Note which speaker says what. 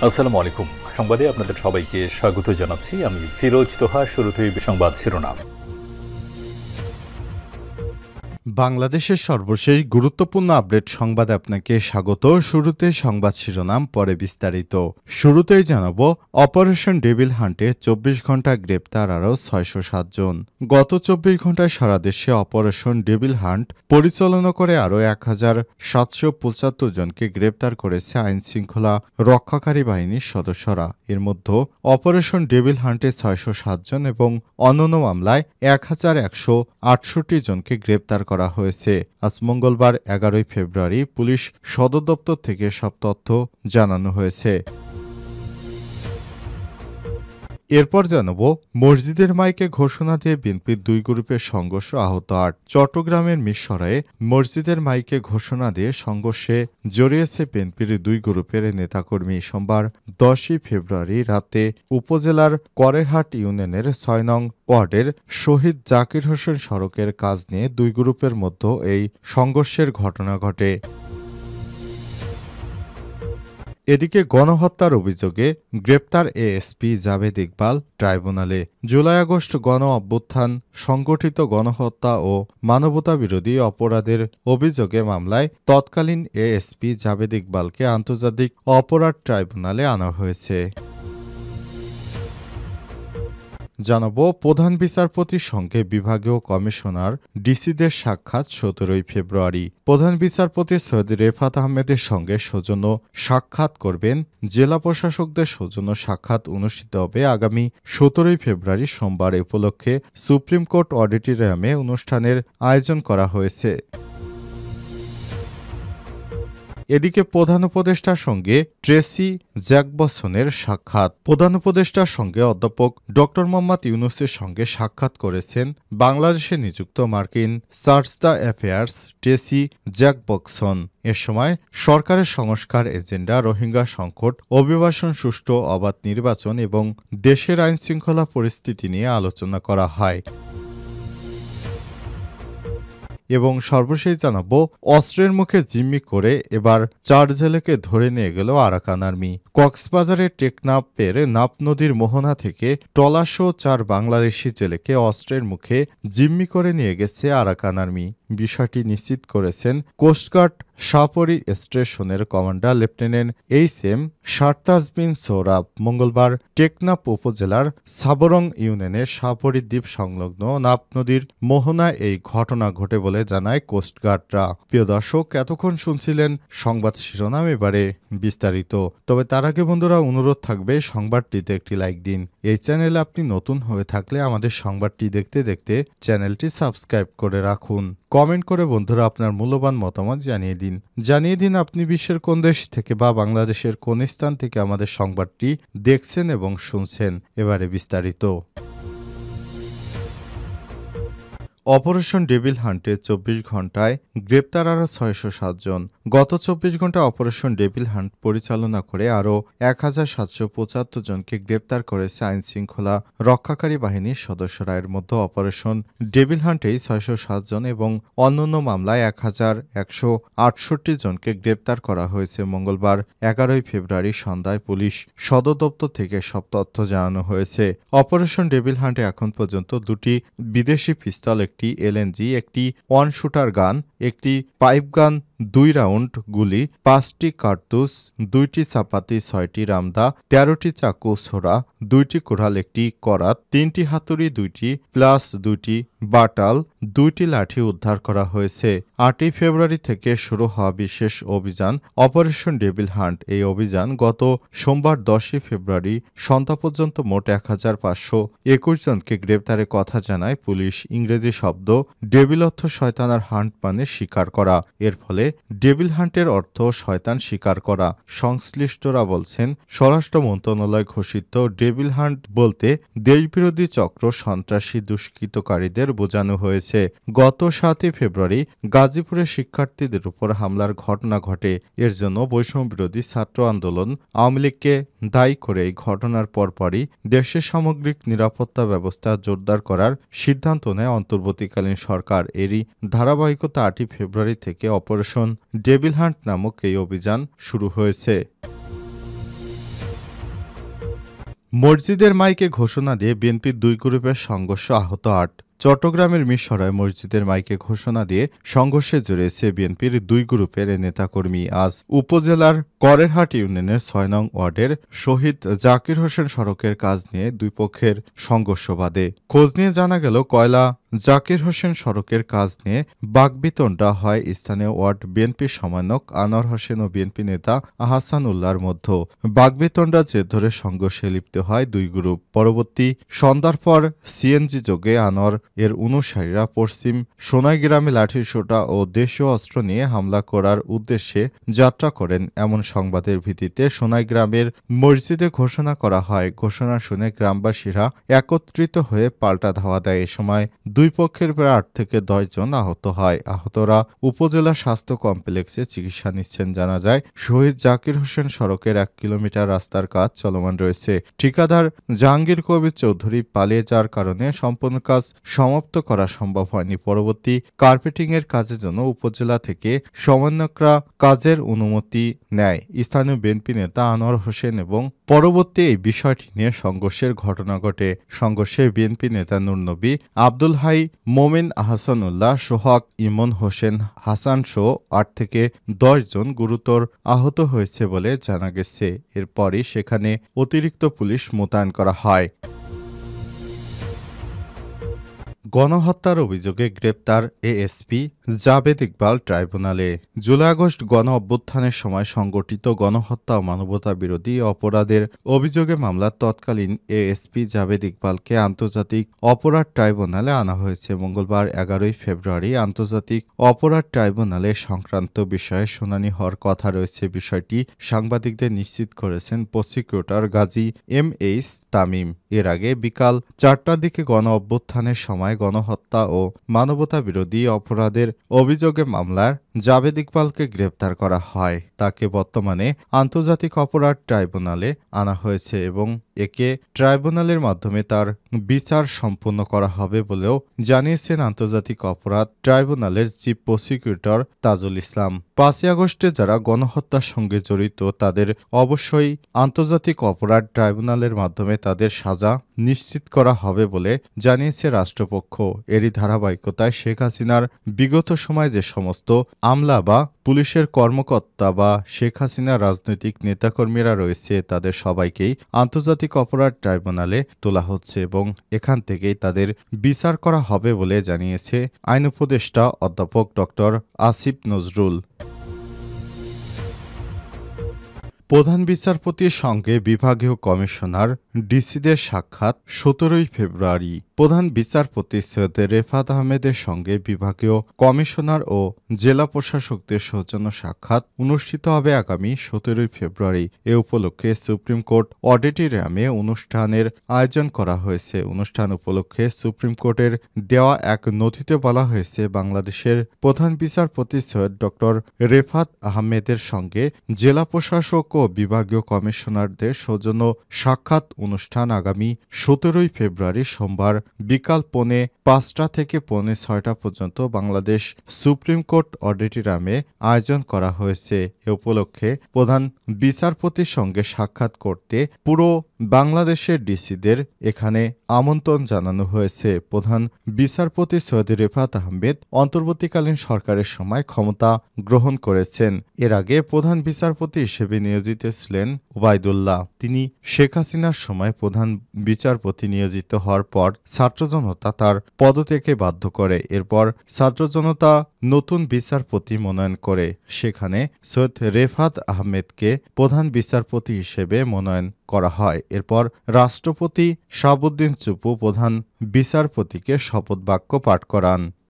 Speaker 1: আসসালামু আলাইকুম। সংবাদে আপনাদের সবাইকে স্বাগত জানাচ্ছি। আমি ফিরোজ তোহা। শুরুতেই সংবাদ শিরোনাম।
Speaker 2: বাংলাদেশের সর্বশেষ গুরুত্বপূর্ণ আপডেট সংবাদে আপনাকে স্বাগত। শুরুতে সংবাদ শিরোনাম, পরে বিস্তারিত। শুরুতেই জানাব, অপারেশন ডেভিল হান্টে ২৪ ঘন্টা গ্রেপ্তার আরও ৬০৭ জন। গত ২৪ ঘন্টায় সারা দেশে অপারেশন ডেভিল হান্ট পরিচালনা করে আরও ১,৭৭৫ জনকে গ্রেপ্তার করেছে আইনশৃঙ্খলা রক্ষাকারী বাহিনীর সদস্যরা। এর মধ্যে অপারেশন ডেভিল হান্টে ৬০৭ জন এবং অন্যান্য মামলায় ১,১৬৮ জনকে গ্রেপ্তার করা হয়েছে। আজ মঙ্গলবার ১১ ফেব্রুয়ারি পুলিশ সদর দপ্তর থেকে সব তথ্য জানানো হয়েছে। এরপর জানাব, মসজিদের মাইকে ঘোষণা দিয়ে বিএনপির দুই গ্রুপের সংঘর্ষ, আহত ৮। চট্টগ্রামের মিরসরাইয়ে মসজিদের মাইকে ঘোষণা দিয়ে সংঘর্ষে জড়িয়েছে বিএনপির দুই গ্রুপের নেতাকর্মী। সোমবার ১০ ফেব্রুয়ারি রাতে উপজেলার করেরহাট ইউনিয়নের ৬ নং ওয়ার্ডের শহীদ জাকির হোসেন সড়কের কাজ নিয়ে দুই গ্রুপের মধ্যে এই সংঘর্ষের ঘটনা ঘটে। এদিকে গণহত্যার অভিযোগে গ্রেপ্তার এএসপি জাভেদ ইকবাল ট্রাইব্যুনালে। জুলাই আগস্ট গণ অভ্যুত্থান, সংগঠিত গণহত্যা ও মানবতাবিরোধী অপরাধের অভিযোগে মামলায় তৎকালীন এএসপি জাভেদ ইকবালকে আন্তর্জাতিক অপরাধ ট্রাইব্যুনালে আনা হয়েছে। জানাবো, প্রধান বিচারপতির সঙ্গে বিভাগীয় কমিশনার ডিসিদের সাক্ষাৎ ১৭ ফেব্রুয়ারি। প্রধান বিচারপতি সৈয়দ রেফাত আহমেদের সঙ্গে সৌজন্য সাক্ষাৎ করবেন। জেলা প্রশাসকদের সৌজন্য সাক্ষাৎ অনুষ্ঠিত হবে আগামী ১৭ ফেব্রুয়ারি সোমবার। এ উপলক্ষে সুপ্রিম কোর্ট অডিটোরিয়ামে অনুষ্ঠানের আয়োজন করা হয়েছে। এদিকে প্রধান উপদেষ্টার সঙ্গে ট্রেসি জ্যাকবসনের সাক্ষাৎ। প্রধান উপদেষ্টার সঙ্গে অধ্যাপক ড মোহাম্মদ ইউনূসের সঙ্গে সাক্ষাৎ করেছেন বাংলাদেশে নিযুক্ত মার্কিন charge d'affaires Tracy Jacobson. এ সময় সরকারের সংস্কার এজেন্ডা, রোহিঙ্গা সংকট, অভিবাসন, সুষ্ঠু অবাধ নির্বাচন এবং দেশের আইনশৃঙ্খলা পরিস্থিতি নিয়ে আলোচনা করা হয়। এবং সর্বশেষ জানাবো, অস্ত্রের মুখে জিম্মি করে এবার ৪ জেলেকে ধরে নিয়ে গেল আরাকান আর্মি। কক্সবাজারের টেকনাফের নাপ নদীর মোহনা থেকে টলাসহ ৪ বাংলাদেশি জেলেকে অস্ত্রের মুখে জিম্মি করে নিয়ে গেছে আরাকান আর্মি। বিষয়টি নিশ্চিত করেছেন কোস্টগার্ড শাহপরী স্টেশনের কমান্ডার লেফটেন্যান্ট এইচ.এম. সারতাজ বিন সোহরাব। মঙ্গলবার টেকনাফ উপজেলার সাবরং ইউনিয়নের শাহপরী দ্বীপ সংলগ্ন নাপ নদীর মোহনায় এই ঘটনা ঘটে বলে জানায় কোস্টগার্ডরা। প্রিয় দর্শক, এতক্ষণ শুনছিলেন সংবাদ শিরোনাম, এবারে বিস্তারিত। তবে তার আগে বন্ধুরা, অনুরোধ থাকবে সংবাদটিতে একটি লাইক দিন। এই চ্যানেলে আপনি নতুন হয়ে থাকলে আমাদের সংবাদটি দেখতে দেখতে চ্যানেলটি সাবস্ক্রাইব করে রাখুন। কমেন্ট করে বন্ধুরা আপনার মূল্যবান মতামত জানিয়ে দিন আপনি বিশ্বের কোন দেশ থেকে বা বাংলাদেশের কোন স্থান থেকে আমাদের সংবাদটি দেখছেন এবং শুনছেন। এবারে বিস্তারিত। অপারেশন ডেভিল হান্টে ২৪ ঘন্টায় গ্রেপ্তার আরও ৬০৭ জন। গত ২৪ ঘন্টায় অপারেশন ডেভিল হান্ট পরিচালনা করে আরও ১,৭৭৫ জনকে গ্রেপ্তার করেছে আইনশৃঙ্খলা রক্ষাকারী বাহিনীর সদস্যরা। এর মধ্যে অপারেশন ডেভিল হান্টেই ৬০৭ জন এবং অন্যান্য মামলায় ১,১৬৮ জনকে গ্রেপ্তার করা হয়েছে। মঙ্গলবার ১১ ফেব্রুয়ারি সন্ধ্যায় পুলিশ সদর দপ্তর থেকে সব তথ্য জানানো হয়েছে। অপারেশন ডেভিল হান্টে এখন পর্যন্ত ২টি বিদেশি পিস্তল, একটি এলএনজি, একটি ওয়ান শুটার গান, একটি পাইপ গান, ২ রাউন্ড গুলি, ৫টি কার্তুজ, ২টি চাপাতি, ৬টি রামদা, ১৩টি চাকু ছোড়া, ২টি কোড়াল, একটি করাত, ৩টি হাতুড়ি, ২টি প্লাস, ২টি বাটাল, ২টি লাঠি উদ্ধার করা হয়েছে। ৮ই ফেব্রুয়ারি থেকে শুরু হওয়া বিশেষ অভিযান অপারেশন ডেভিল হান্ট। এই অভিযান গত সোমবার ১০ ফেব্রুয়ারি সন্ধ্যা পর্যন্ত মোট ১,৫২১ জনকে গ্রেপ্তারের কথা জানায় পুলিশ। ইংরেজি শব্দ ডেভিল অর্থ শয়তান আর হান্ট মানে শিকার করা। এর ফলে ডেভিল হান্টের অর্থ শয়তান শিকার করা। সংশ্লিষ্টরা বলছেন, স্বরাষ্ট্র মন্ত্রণালয় ঘোষিত ডেভিল হান্ট বলতে দেশবিরোধী চক্র, সন্ত্রাসী দুষ্কৃতকারীদের বোঝানো হয়েছে। গত ৭ ফেব্রুয়ারি গাজীপুরে শিক্ষার্থীদের উপর হামলার ঘটনা ঘটে। এর জন্য বৈষম্যবিরোধী ছাত্র আন্দোলন আওয়ামী লীগকে দায়ী করে এই ঘটনার পরপরই দেশের সামগ্রিক নিরাপত্তা ব্যবস্থা জোরদার করার সিদ্ধান্ত নেয় অন্তর্বর্তীকালীন সরকার। এরই ধারাবাহিকতা ৮ ফেব্রুয়ারি থেকে অপারেশন ডেভিল হান্ট নামক এই অভিযান শুরু হয়েছে। মসজিদের মাইকে ঘোষণা দিয়ে বিএনপির দুই গ্রুপের সংঘর্ষ, আহত ৮। চট্টগ্রামের মিরসরায় মসজিদের মাইকে ঘোষণা দিয়ে সংঘর্ষে জড়িয়েছে বিএনপির দুই গ্রুপের নেতাকর্মী। আজ উপজেলার করেরহাট ইউনিয়নের ৬ নং ওয়ার্ডের শহীদ জাকির হোসেন সড়কের কাজ নিয়ে দুই পক্ষের সংঘর্ষ বাধে। খোঁজ নিয়ে জানা গেল, কয়লা জাকির হোসেন সড়কের কাজ নিয়ে বাকবিতণ্ডা হয় স্থানীয় ওয়ার্ড বিএনপি সমন্বয়ক আনোয়ার হোসেন ও বিএনপি নেতা আহসান উল্লাহর মধ্যে। বাকবিতণ্ডার জের ধরে সংঘর্ষে লিপ্ত হয় দুই গ্রুপ। পরবর্তী সন্ধ্যার পর সিএনজি যোগে আনোয়ার এর অনুসারীরা পশ্চিম সোনাইগ্রামে লাঠিসোঁটা ও দেশীয় অস্ত্র নিয়ে হামলা করার উদ্দেশ্যে যাত্রা করেন। এমন সংবাদের ভিত্তিতে সোনাইগ্রামের মসজিদে ঘোষণা করা হয়। ঘোষণা শুনে গ্রামবাসীরা একত্রিত হয়ে পাল্টা ধাওয়া দেয়। এ সময় দুই পক্ষের প্রায় ৮ থেকে ১০ জন আহত হয়। আহতরা উপজেলা স্বাস্থ্য কমপ্লেক্সে চিকিৎসা নিচ্ছেন। জানা যায়, শহীদ জাকির হোসেন সড়কের ১ কিলোমিটার রাস্তার কাজ চলমান রয়েছে। ঠিকাদার জাহাঙ্গীর কবির চৌধুরী পালিয়ে যাওয়ার কারণে সম্পূর্ণ কাজ সমাপ্ত করা সম্ভব হয়নি। পরবর্তী কার্পেটিংয়ের কাজের জন্য উপজেলা থেকে সমন্বয়করা কাজের অনুমতি নেয় স্থানীয় বিএনপি নেতা আনোয়ার হোসেন এবং পরবর্তী এই বিষয়টি নিয়ে সংঘর্ষের ঘটনা ঘটে। সংঘর্ষে বিএনপি নেতা নুরনবী, আব্দুল হাই, মোমিন আহসানুল্লাহ, সোহাগ, ইমন হোসেন, হাসান সহ ৮ থেকে ১০ জন গুরুতর আহত হয়েছে বলে জানা গেছে। এরপরই সেখানে অতিরিক্ত পুলিশ মোতায়েন করা হয়। গণহত্যার অভিযোগে গ্রেপ্তার এএসপি জাবেদ ইকবাল ট্রাইব্যুনালে। জুলাই আগস্ট গণ অভ্যুত্থানের সময় সংগঠিত গণহত্যা ও মানবতাবিরোধী অপরাধের অভিযোগে মামলার তৎকালীন এএসপি জাবেদ ইকবালকে আন্তর্জাতিক অপরাধ ট্রাইব্যুনালে আনা হয়েছে। মঙ্গলবার ১১ ফেব্রুয়ারি আন্তর্জাতিক অপরাধ ট্রাইব্যুনালে সংক্রান্ত বিষয়ে শুনানি হওয়ার কথা রয়েছে। বিষয়টি সাংবাদিকদের নিশ্চিত করেছেন প্রসিকিউটর গাজী এমএইচ তামিম। এর আগে বিকাল ৪টার দিকে গণ অভ্যুত্থানের সময় গণহত্যা ও মানবতাবিরোধী অপরাধের অভিযোগে মামলার জাবেদ ইকবালকে গ্রেপ্তার করা হয়। তাকে বর্তমানে আন্তর্জাতিক অপরাধ ট্রাইব্যুনালে আনা হয়েছে এবং একে ট্রাইব্যুনালের মাধ্যমে তার বিচার সম্পন্ন করা হবে বলেও জানিয়েছেন আন্তর্জাতিক অপরাধ ট্রাইব্যুনালের চিফ প্রসিকিউটর তাজুল ইসলাম। ৫ই আগস্টে যারা গণহত্যার সঙ্গে জড়িত তাদের অবশ্যই আন্তর্জাতিক অপরাধ ট্রাইব্যুনালের মাধ্যমে তাদের সাজা নিশ্চিত করা হবে বলে জানিয়েছে রাষ্ট্রপক্ষ। এরই ধারাবাহিকতায় শেখ হাসিনার বিগত সময় যে সমস্ত আমলা বা পুলিশের কর্মকর্তা বা শেখ হাসিনার রাজনৈতিক নেতাকর্মীরা রয়েছে তাদের সবাইকেই আন্তর্জাতিক অপরাধ ট্রাইব্যুনালে তোলা হচ্ছে এবং এখান থেকেই তাদের বিচার করা হবে বলে জানিয়েছে আইন উপদেষ্টা অধ্যাপক ড আসিফ নজরুল। প্রধান বিচারপতির সঙ্গে বিভাগীয় কমিশনার ডিসিদের সাক্ষাৎ ১৭ ফেব্রুয়ারি। প্রধান বিচারপতি সৈয়দ রেফাত আহমেদের সঙ্গে বিভাগীয় কমিশনার ও জেলা প্রশাসকদের সৌজন্য সাক্ষাৎ অনুষ্ঠিত হবে আগামী ১৭ ফেব্রুয়ারি। এ উপলক্ষে সুপ্রিম কোর্ট অডিটোরিয়ামে অনুষ্ঠানের আয়োজন করা হয়েছে। অনুষ্ঠান উপলক্ষে সুপ্রিম কোর্টের দেওয়া এক নথিতে বলা হয়েছে, বাংলাদেশের প্রধান বিচারপতি সৈয়দ ড রেফাত আহমেদের সঙ্গে জেলা প্রশাসক ও বিভাগীয় কমিশনারদের সৌজন্য সাক্ষাৎ অনুষ্ঠান আগামী ১৭ ফেব্রুয়ারি সোমবার বিকাল ৫:৩০ থেকে ৬:৩০ পর্যন্ত বাংলাদেশ সুপ্রিম কোর্ট অডিটোরিয়ামে আয়োজন করা হয়েছে। এ উপলক্ষে প্রধান বিচারপতির সঙ্গে সাক্ষাৎ করতে পুরো বাংলাদেশের ডিসিদের এখানে আমন্ত্রণ জানানো হয়েছে। প্রধান বিচারপতি সৈয়দ রেফাত আহমেদ অন্তর্বর্তীকালীন সরকারের সময় ক্ষমতা গ্রহণ করেছেন। এর আগে প্রধান বিচারপতি হিসেবে নিয়োজিত ছিলেন ওবায়দুল্লাহ। তিনি শেখ হাসিনার সময় প্রধান বিচারপতি নিয়োজিত হওয়ার পর ছাত্র জনতা তার পদত্যাগে বাধ্য করে। এরপর ছাত্র জনতা নতুন বিচারপতি মনোনয়ন করে। সেখানে সৈয়দ রেফাত আহমেদকে প্রধান বিচারপতি হিসেবে মনোনয়ন করা হয়। এরপর রাষ্ট্রপতি শাহাবুদ্দিন চুপ্পু প্রধান বিচারপতিকে শপথ বাক্য পাঠ করান।